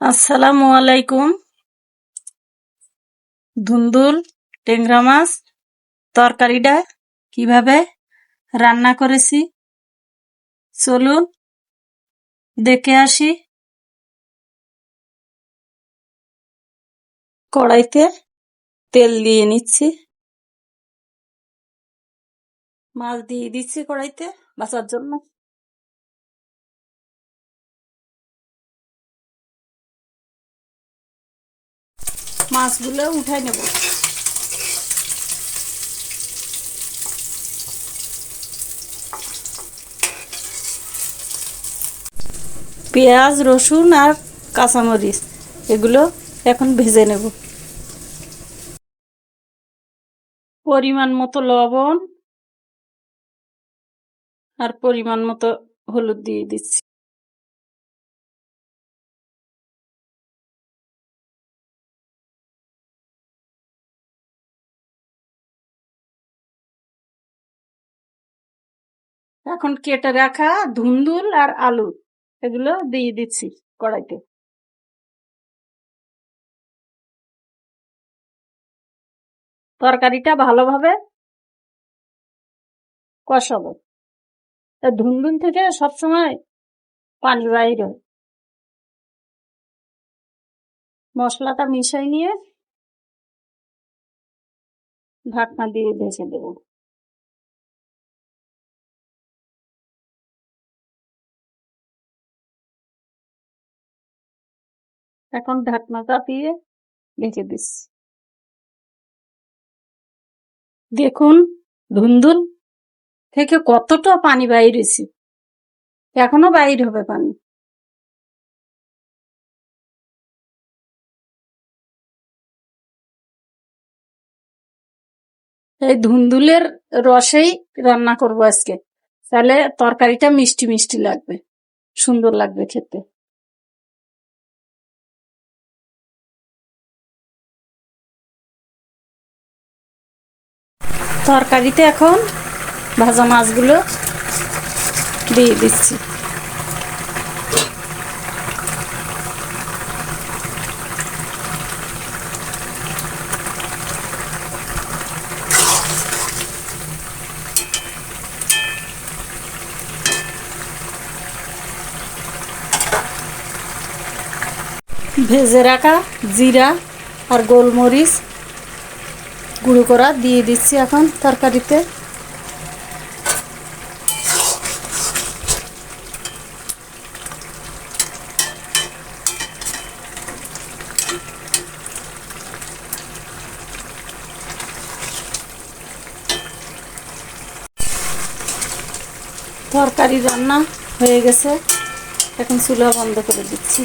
আসসালামু আলাইকুম। ধুন্দুল টেংরা মাছ তরকারিটা কিভাবে রান্না করেছি চলুন দেখে আসি। কড়াইতে তেল দিয়ে নিচ্ছি, মাছ দিয়ে দিচ্ছি কড়াইতে ভাজার জন্য। মাছগুলো উঠাই নেব। পেঁয়াজ রসুন আর কাঁচামরিচ এগুলো এখন ভেজে নেব। পরিমাণ মতো লবণ আর পরিমাণ মতো হলুদ দিয়ে দিচ্ছি। এখন কেটে রাখা ধুন্দুল আর আলু এগুলো দিয়ে দিচ্ছি কড়াইতে। তরকারিটা ভালোভাবে কষাবো। ধুন্দুল থেকে সবসময় পানি বাইর হয়। মশলাটা মিশাই নিয়ে ঢাকনা দিয়ে ভেজে দেবো। এখন ঢাকনাটা দিয়ে ভেজে দিচ্ছি। দেখুন ধুন্দুল থেকে কতটা পানি বাইরেছে, এখনো বাইর হবে পানি। এই ধুন্দুলের রসেই রান্না করবো আজকে, তাহলে তরকারিটা মিষ্টি মিষ্টি লাগবে, সুন্দর লাগবে খেতে। তরকারিতে এখন ভাজা মাছগুলো দিয়ে দিচ্ছি। ভেজে রাখা জিরা আর গোলমরিচ গুঁড়ো করা দিয়ে দিচ্ছি এখন তরকারিতে। তরকারি রান্না হয়ে গেছে, এখন চুলা বন্ধ করে দিচ্ছি।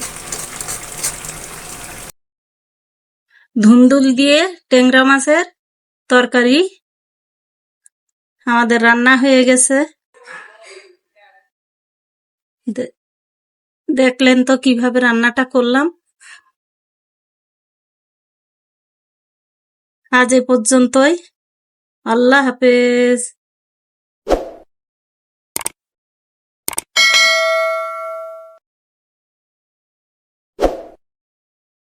ধুন্দুল দিয়ে টেংরা মাছের তরকারি আমাদের রান্না হয়ে গেছে। দেখলেন তো কিভাবে রান্নাটা করলাম। আজ এ পর্যন্তই। আল্লাহ হাফেজ।